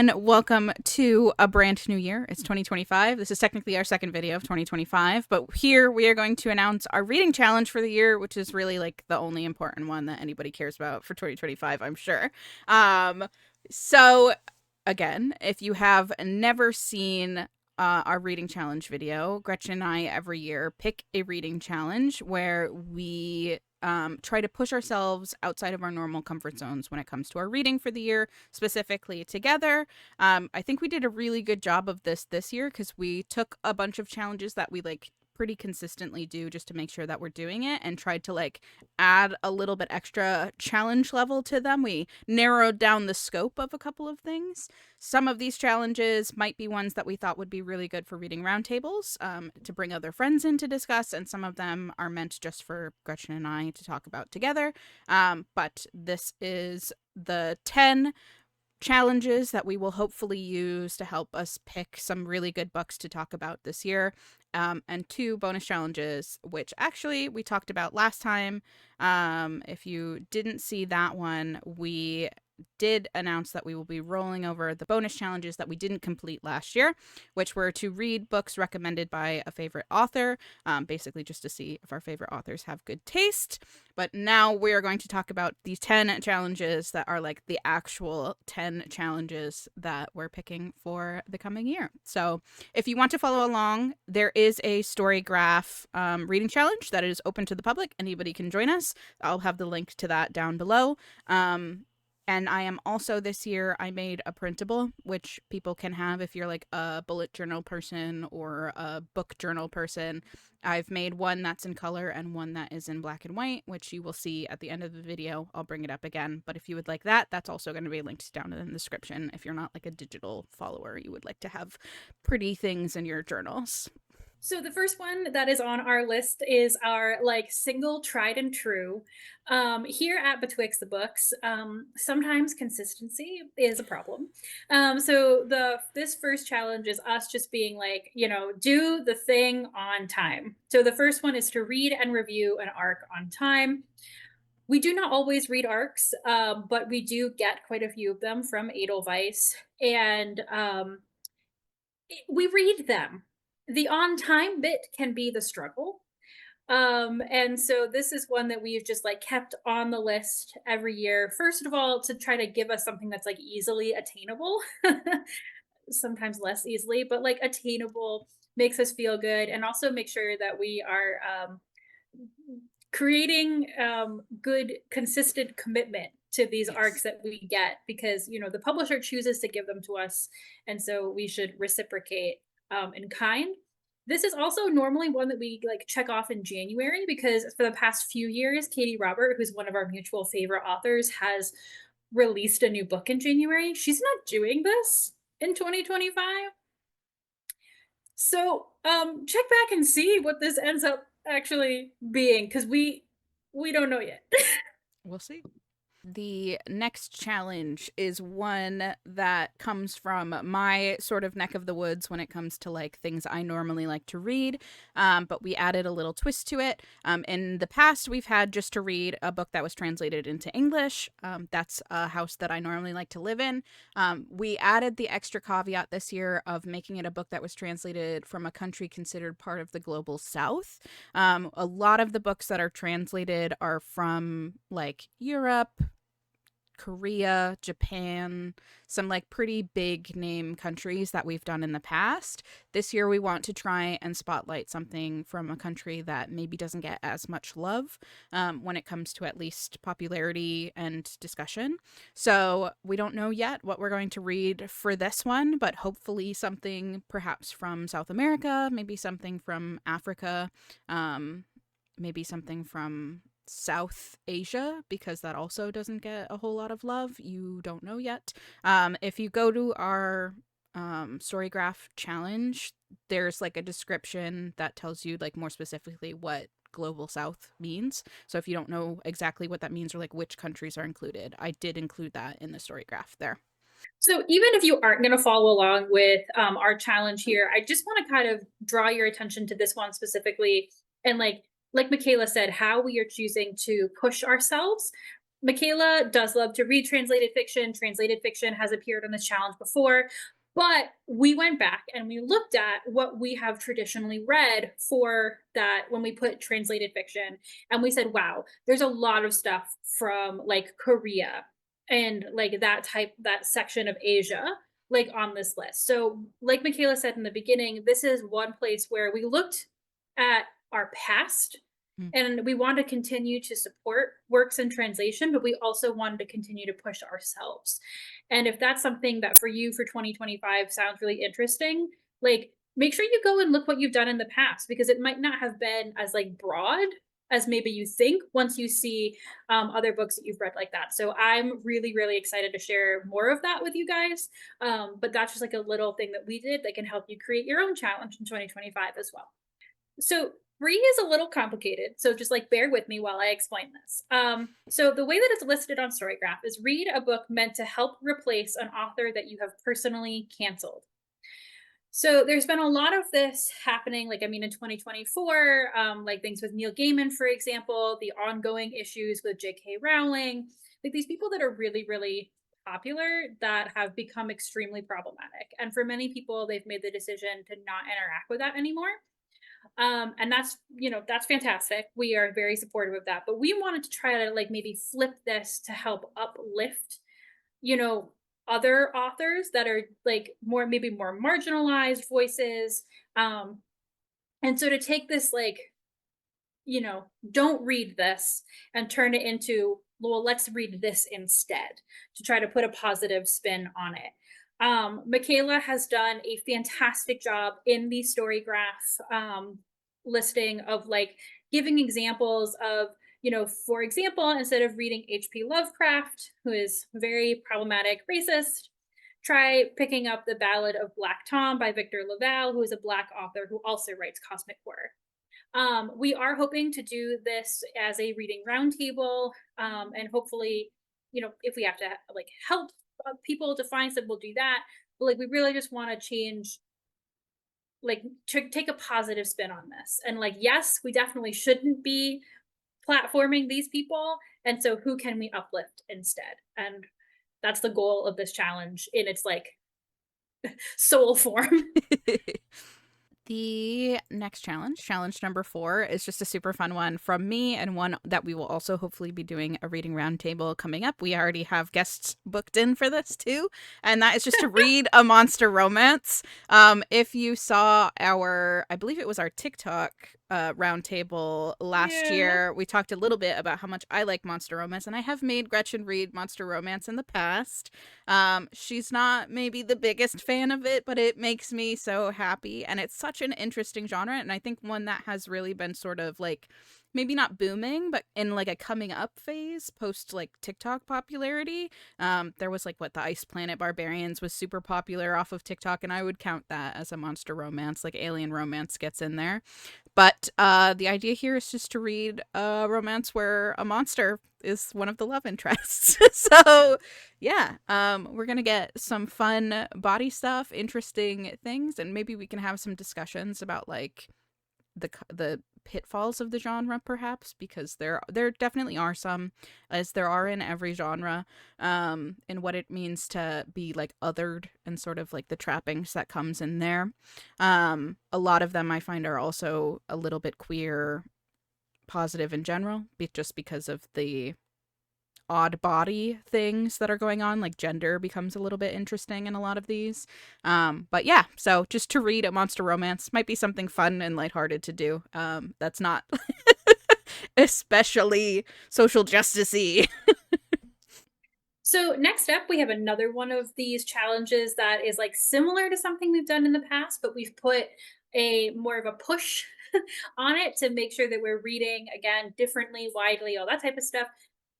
and welcome to a brand new year. It's 2025. This is technically our second video of 2025, but here we are going to announce our reading challenge for the year, which is really like the only important one that anybody cares about for 2025, I'm sure. So again, if you have never seen our reading challenge video, Gretchen and I every year pick a reading challenge where we try to push ourselves outside of our normal comfort zones when it comes to our reading for the year, specifically together. I think we did a really good job of this year because we took a bunch of challenges that we like pretty consistently do just to make sure that we're doing it and tried to like add a little bit extra challenge level to them. We narrowed down the scope of a couple of things. Some of these challenges might be ones that we thought would be really good for reading roundtables, to bring other friends in to discuss, and some of them are meant just for Gretchen and I to talk about together. But this is the 10 challenges that we will hopefully use to help us pick some really good books to talk about this year. And 2 bonus challenges, which actually we talked about last time. If you didn't see that one, we did announce that we will be rolling over the bonus challenges that we didn't complete last year, which were to read books recommended by a favorite author, basically just to see if our favorite authors have good taste. But now we are going to talk about these 10 challenges that are like the actual 10 challenges that we're picking for the coming year. So if you want to follow along, there is a Storygraph reading challenge that is open to the public. Anybody can join us. I'll have the link to that down below. And I am also this year, I made a printable, which people can have if you're like a bullet journal person or a book journal person. I've made one that's in color and one that is in black and white, which you will see at the end of the video. I'll bring it up again. But if you would like that, that's also going to be linked down in the description. If you're not like a digital follower, you would like to have pretty things in your journals. So the first one that is on our list is our like single tried and true. Here at Betwixt the Books, sometimes consistency is a problem. So this first challenge is us just being like, do the thing on time. So the first one is to read and review an arc on time. We do not always read arcs, but we do get quite a few of them from Edelweiss, and we read them. The on time bit can be the struggle. And so this is one that we've just like kept on the list every year. First of all, to try to give us something that's like easily attainable, sometimes less easily, but like attainable makes us feel good, and also make sure that we are creating good, consistent commitment to these arcs that we get, because the publisher chooses to give them to us, and so we should reciprocate in kind. This is also normally one that we like check off in January, because for the past few years, Katie Robert, who's one of our mutual favorite authors, has released a new book in January. She's not doing this in 2025. So check back and see what this ends up actually being, because we don't know yet. We'll see. The next challenge is one that comes from my sort of neck of the woods when it comes to like things I normally like to read, but we added a little twist to it. In the past, we've had just to read a book that was translated into English. That's a house that I normally like to live in. We added the extra caveat this year of making it a book that was translated from a country considered part of the global south. A lot of the books that are translated are from like Europe, Korea, Japan, some like pretty big name countries that we've done in the past. This year we want to try and spotlight something from a country that maybe doesn't get as much love when it comes to at least popularity and discussion. So we don't know yet what we're going to read for this one, but hopefully something perhaps from South America, maybe something from Africa, maybe something from South Asia, because that also doesn't get a whole lot of love. You don't know yet. If you go to our Storygraph challenge, there's like a description that tells you like more specifically what global south means. So if you don't know exactly what that means or like which countries are included, I did include that in the Storygraph there. So even if you aren't going to follow along with our challenge here, I just want to kind of draw your attention to this one specifically, and like Michaela said, how we are choosing to push ourselves. Michaela does love to read translated fiction. Translated fiction has appeared on this challenge before, but we went back and we looked at what we have traditionally read for that when we put translated fiction. And we said, wow, there's a lot of stuff from like Korea and like that section of Asia, like on this list. So, like Michaela said in the beginning, this is one place where we looked at our past Mm. and we want to continue to support works in translation, but we also wanted to continue to push ourselves. And if that's something that for you for 2025 sounds really interesting, like make sure you go and look what you've done in the past because it might not have been as like broad as maybe you think once you see other books that you've read like that. So I'm really, really excited to share more of that with you guys. But that's just like a little thing that we did that can help you create your own challenge in 2025 as well. So free is a little complicated, so just like bear with me while I explain this. So the way that it's listed on Storygraph is read a book meant to help replace an author that you have personally canceled. So there's been a lot of this happening, like I mean, in 2024, like things with Neil Gaiman, for example, the ongoing issues with J.K. Rowling, like these people that are really, really popular that have become extremely problematic. And for many people, they've made the decision to not interact with that anymore. And that's, that's fantastic. We are very supportive of that. But we wanted to try to like maybe flip this to help uplift, you know, other authors that are like more maybe more marginalized voices. Um, and so to take this like, don't read this and turn it into, well, let's read this instead to try to put a positive spin on it. Michaela has done a fantastic job in the Storygraph listing of like giving examples of, for example, instead of reading H.P. Lovecraft, who is very problematic racist, try picking up The Ballad of Black Tom by Victor LaValle, who is a Black author who also writes cosmic horror. We are hoping to do this as a reading roundtable, and hopefully, if we have to like help people to find some, we'll do that. But like, we really just want to change, like, to take a positive spin on this. And like, yes, we definitely shouldn't be platforming these people, and so who can we uplift instead? And that's the goal of this challenge in its like soul form. The next challenge number 4, is just a super fun one from me and one that we will also hopefully be doing a reading roundtable coming up. We already have guests booked in for this too, and that is just to read a monster romance. If you saw I believe it was our TikTok roundtable last Yeah. year, we talked a little bit about how much I like monster romance, and I have made Gretchen read monster romance in the past. She's not maybe the biggest fan of it, but it makes me so happy. And it's such an interesting genre. And I think one that has really been sort of like maybe not booming, but in like a coming up phase post like TikTok popularity. There was like the Ice Planet Barbarians was super popular off of TikTok, and I would count that as a monster romance, like alien romance gets in there. But the idea here is just to read a romance where a monster is one of the love interests. So yeah, we're gonna get some fun body stuff, interesting things, and maybe we can have some discussions about like the pitfalls of the genre, perhaps, because there definitely are some, as there are in every genre, and what it means to be like othered and sort of like the trappings that comes in there. A lot of them I find are also a little bit queer positive in general, just because of the odd body things that are going on, like gender becomes a little bit interesting in a lot of these. But yeah, so just to read a monster romance might be something fun and lighthearted to do. That's not especially social justicey. So next up, we have another one of these challenges that is like similar to something we've done in the past, but we've put a more of a push on it to make sure that we're reading again differently, widely, all that type of stuff.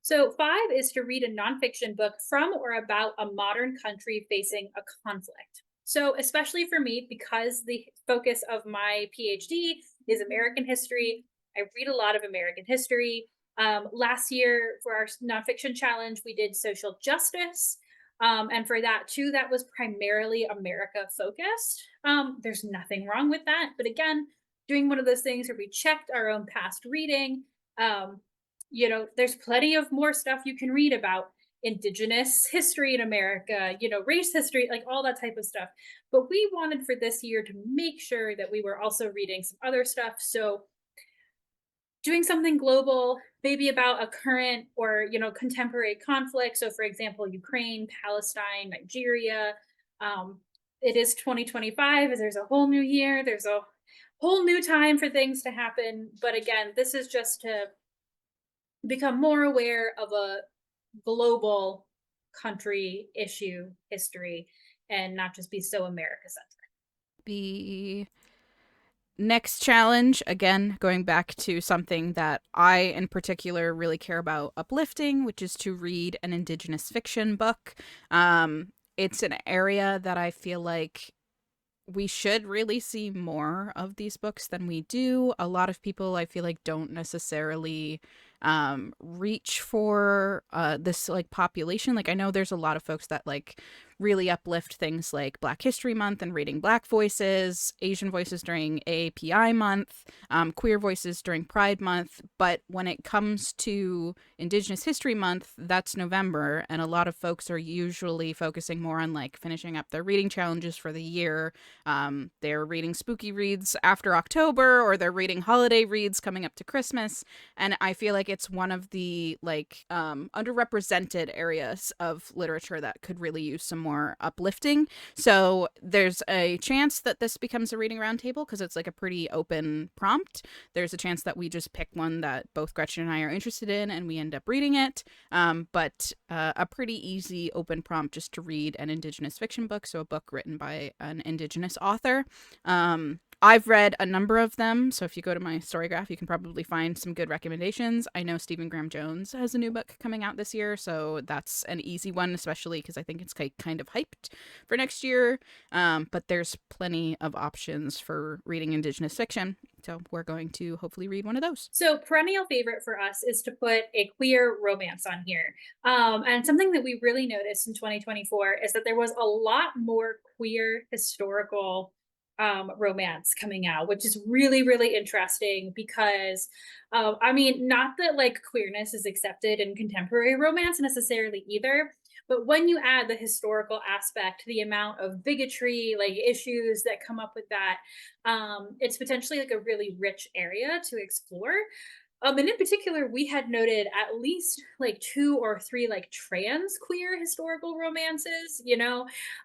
So 5 is to read a nonfiction book from or about a modern country facing a conflict. So especially for me, because the focus of my PhD is American history, I read a lot of American history. Last year, for our nonfiction challenge, we did social justice. And for that, too, that was primarily America focused. There's nothing wrong with that. But again, doing one of those things where we checked our own past reading. Um, there's plenty of more stuff you can read about Indigenous history in America, race history, like all that type of stuff. But we wanted for this year to make sure that we were also reading some other stuff. So doing something global, maybe about a current or contemporary conflict. So, for example, Ukraine, Palestine, Nigeria. Um, it is 2025. There's a whole new year. There's a whole new time for things to happen. But again, this is just to become more aware of a global country issue history and not just be so America centric. The next challenge, again, going back to something that I in particular really care about uplifting, which is to read an Indigenous fiction book. It's an area that I feel like we should really see more of these books than we do. A lot of people, I feel like, don't necessarily reach for this like population. Like, I know there's a lot of folks that like really uplift things like Black History Month and reading Black voices, Asian voices during AAPI month, queer voices during Pride month. But when it comes to Indigenous History Month, that's November, and a lot of folks are usually focusing more on like finishing up their reading challenges for the year. They're reading spooky reads after October, or they're reading holiday reads coming up to Christmas. And I feel like it's one of the like underrepresented areas of literature that could really use some more uplifting. So there's a chance that this becomes a reading roundtable because it's like a pretty open prompt. There's a chance that we just pick one that both Gretchen and I are interested in and we end up reading it. But a pretty easy open prompt just to read an Indigenous fiction book, so a book written by an Indigenous author. I've read a number of them, so if you go to my Storygraph, you can probably find some good recommendations. I know Stephen Graham Jones has a new book coming out this year, so that's an easy one, especially because I think it's kind of hyped for next year. But there's plenty of options for reading Indigenous fiction, so we're going to hopefully read one of those. So, perennial favorite for us is to put a queer romance on here. And something that we really noticed in 2024 is that there was a lot more queer historical romance coming out, which is really, really interesting because, I mean, not that like queerness is accepted in contemporary romance necessarily either. But when you add the historical aspect, the amount of bigotry, like issues that come up with that, it's potentially like a really rich area to explore. And in particular, we had noted at least like two or three like trans queer historical romances,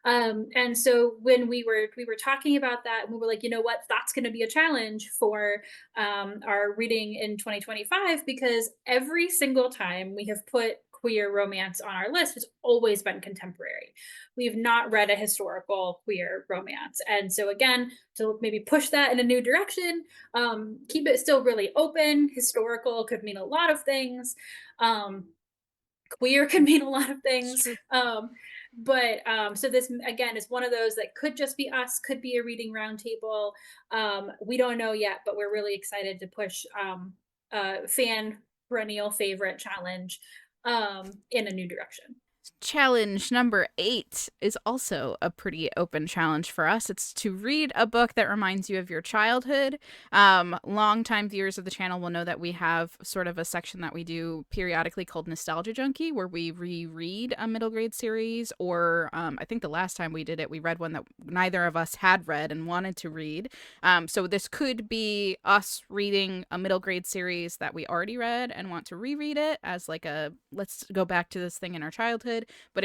and so when we were talking about that, and we were like, you know what, that's going to be a challenge for our reading in 2025 because every single time we have put queer romance on our list, it's always been contemporary. We've not read a historical queer romance, and so again, to maybe push that in a new direction, keep it still really open. Historical could mean a lot of things. Um, Queer could mean a lot of It's things. true. But so this again is one of those that could just be us, could be a reading roundtable. We don't know yet, but we're really excited to push fan perennial favorite challenge in a new direction. Challenge number 8 is also a pretty open challenge for us. It's to read a book that reminds you of your childhood. Longtime viewers of the channel will know that we have sort of a section that we do periodically called Nostalgia Junkie, where we reread a middle grade series, or I think the last time we did it, we read one that neither of us had read and wanted to read. So this could be us reading a middle grade series that we already read and want to reread it as like a let's go back to this thing in our childhood. But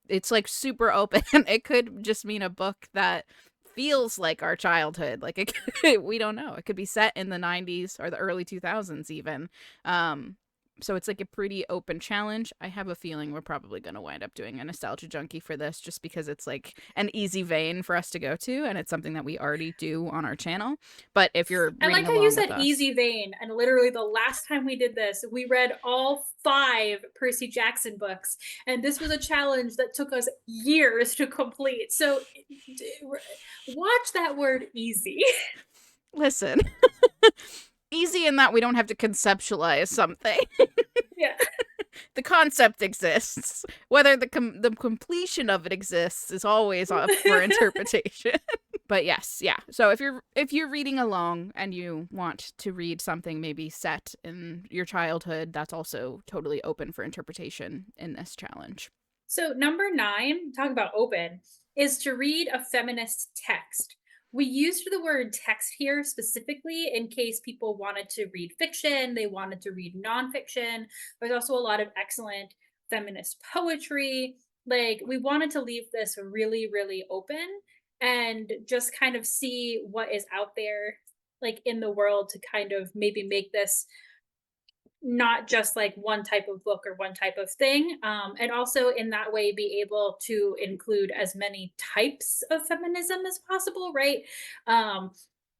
it's like super open. It could just mean a book that feels like our childhood. Like we don't know. It could be set in the 90s or the early 2000s even. So it's like a pretty open challenge. I have a feeling we're probably going to wind up doing a Nostalgia Junkie for this just because it's like an easy vein for us to go to, and it's something that we already do on our channel. But if you're I like reading how you along with said us, easy vein. And literally, the last time we did this, we read all five Percy Jackson books. And this was a challenge that took us years to complete. So watch that word easy. listen, easy in that we don't have to conceptualize something. Yeah. The concept exists. Whether the completion of it exists is always up for interpretation. But yes, yeah. So if you're reading along and you want to read something maybe set in your childhood, that's also totally open for interpretation in this challenge. So, number 9, talk about open, is to read a feminist text. We used the word text here specifically in case people wanted to read fiction, they wanted to read nonfiction. There's also a lot of excellent feminist poetry. Like, we wanted to leave this really, really open and just kind of see what is out there, like in the world, to kind of maybe make this not just like one type of book or one type of thing. And also in that way be able to include as many types of feminism as possible, right? um,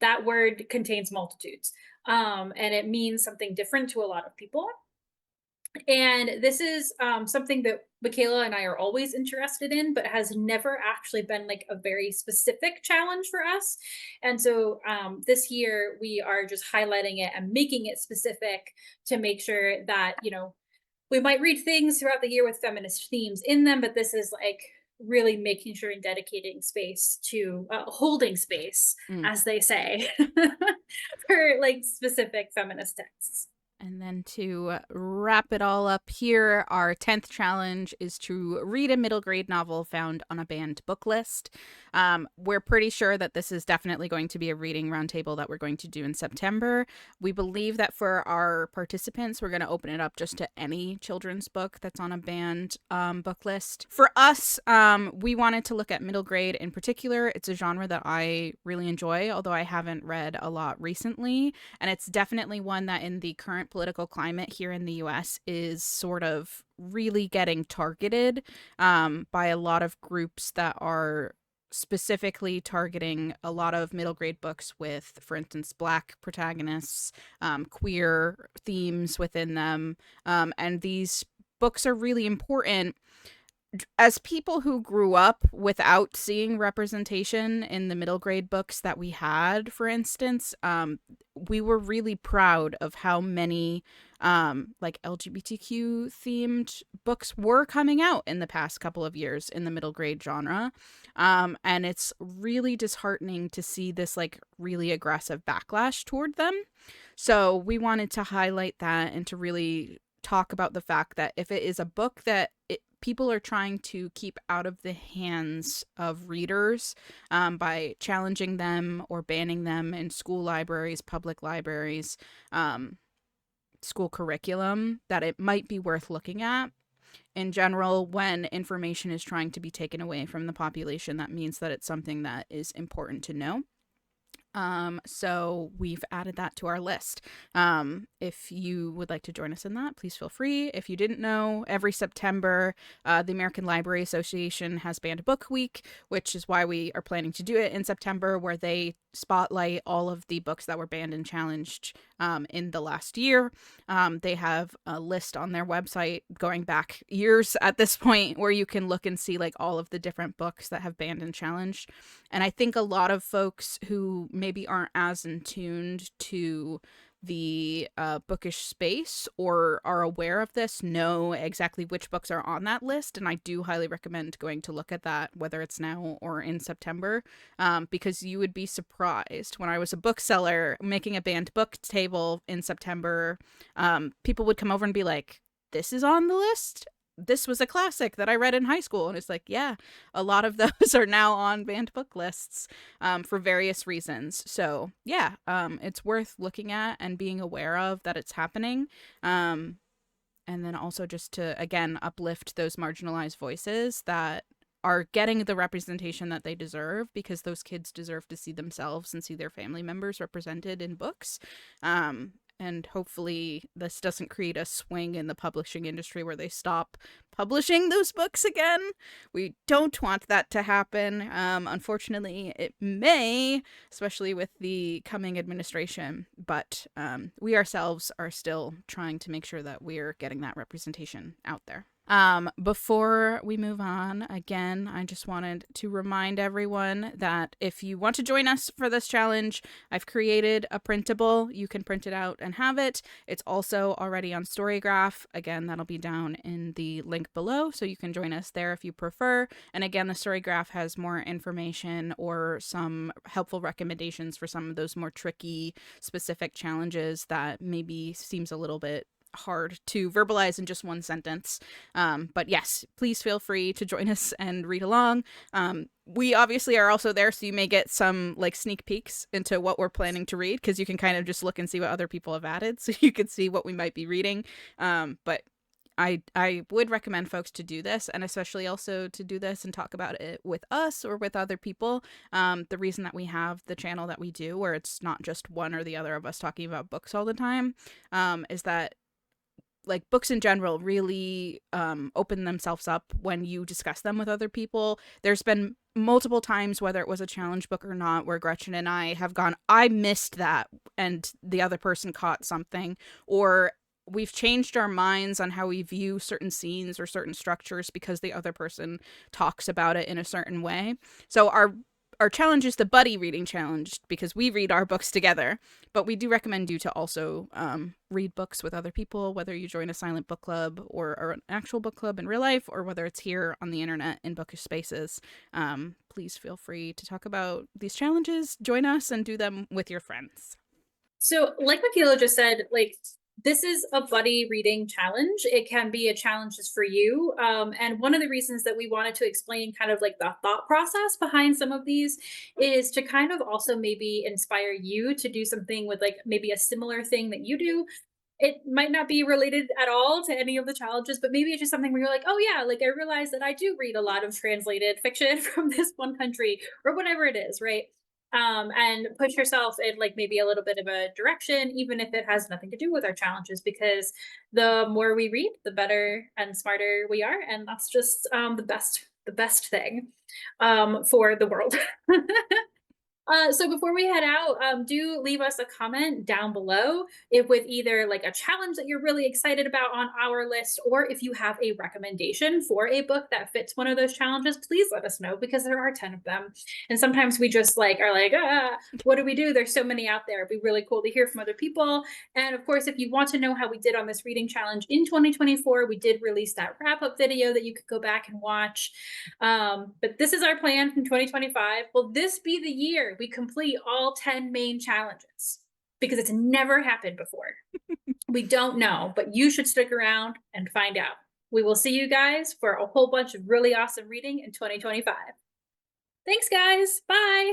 that word contains multitudes, and it means something different to a lot of people. And this is something that Michaela and I are always interested in, but has never actually been like a very specific challenge for us. And so this year we are just highlighting it and making it specific to make sure that, we might read things throughout the year with feminist themes in them, but this is like really making sure and dedicating space to holding space, Mm. as they say, for like specific feminist texts. And then to wrap it all up here, our 10th challenge is to read a middle grade novel found on a banned book list. We're pretty sure that this is definitely going to be a reading roundtable that we're going to do in September. We believe that for our participants, we're going to open it up just to any children's book that's on a banned book list. For us, we wanted to look at middle grade in particular. It's a genre that I really enjoy, although I haven't read a lot recently. And it's definitely one that in the current political climate here in the US is sort of really getting targeted by a lot of groups that are specifically targeting a lot of middle grade books with, for instance, Black protagonists, queer themes within them. And these books are really important as people who grew up without seeing representation in the middle grade books that we had, for instance. We were really proud of how many like LGBTQ themed books were coming out in the past couple of years in the middle grade genre. And it's really disheartening to see this like really aggressive backlash toward them. So we wanted to highlight that and to really talk about the fact that if it is a book that people are trying to keep out of the hands of readers by challenging them or banning them in school libraries, public libraries, school curriculum, that it might be worth looking at. In general, when information is trying to be taken away from the population, that means that it's something that is important to know. So we've added that to our list. If you would like to join us in that, please feel free. If you didn't know, every September, the American Library Association has Banned Book Week, which is why we are planning to do it in September, where they spotlight all of the books that were banned and challenged in the last year. They have a list on their website going back years at this point where you can look and see like all of the different books that have banned and challenged. And I think a lot of folks who maybe aren't as in tuned to the bookish space or are aware of this know exactly which books are on that list. And I do highly recommend going to look at that, whether it's now or in September, because you would be surprised. When I was a bookseller making a banned book table in September, people would come over and be like, this is on the list? This was a classic that I read in high school. And it's like, yeah, a lot of those are now on banned book lists for various reasons. So yeah, it's worth looking at and being aware of that it's happening. And then also just to, again, uplift those marginalized voices that are getting the representation that they deserve, because those kids deserve to see themselves and see their family members represented in books. And hopefully this doesn't create a swing in the publishing industry where they stop publishing those books again. We don't want that to happen. Unfortunately, it may, especially with the coming administration. But we ourselves are still trying to make sure that we're getting that representation out there. Before we move on, again, I just wanted to remind everyone that if you want to join us for this challenge, I've created a printable. You can print it out and have it. It's also already on Storygraph. Again, that'll be down in the link below, so you can join us there if you prefer. And again, the Storygraph has more information or some helpful recommendations for some of those more tricky, specific challenges that maybe seems a little bit hard to verbalize in just one sentence. But yes, please feel free to join us and read along. We obviously are also there, so you may get some like sneak peeks into what we're planning to read, because you can kind of just look and see what other people have added, so you can see what we might be reading. But I would recommend folks to do this, and especially also to do this and talk about it with us or with other people. The reason that we have the channel that we do, where it's not just one or the other of us talking about books all the time, is that like books in general really open themselves up when you discuss them with other people. There's been multiple times, whether it was a challenge book or not, where Gretchen and I have gone, I missed that, and the other person caught something, or we've changed our minds on how we view certain scenes or certain structures because the other person talks about it in a certain way. So our challenge is the buddy reading challenge, because we read our books together, but we do recommend you to also read books with other people, whether you join a silent book club or an actual book club in real life, or whether it's here on the internet in bookish spaces. Please feel free to talk about these challenges, join us, and do them with your friends. So, like Michaela just said, like this is a buddy reading challenge. It can be a challenge just for you. And one of the reasons that we wanted to explain kind of like the thought process behind some of these is to kind of also maybe inspire you to do something with like maybe a similar thing that you do. It might not be related at all to any of the challenges, but maybe it's just something where you're like, oh yeah, like I realize that I do read a lot of translated fiction from this one country or whatever it is, right? And push yourself in like maybe a little bit of a direction, even if it has nothing to do with our challenges, because the more we read, the better and smarter we are, and that's just the best thing for the world. So before we head out, do leave us a comment down below if with either like a challenge that you're really excited about on our list, or if you have a recommendation for a book that fits one of those challenges, please let us know, because there are 10 of them. And sometimes we just like are like, what do we do? There's so many out there. It'd be really cool to hear from other people. And of course, if you want to know how we did on this reading challenge in 2024, we did release that wrap-up video that you could go back and watch. But this is our plan from 2025. Will this be the year we complete all 10 main challenges? Because it's never happened before. We don't know, but you should stick around and find out. We will see you guys for a whole bunch of really awesome reading in 2025. Thanks, guys. Bye.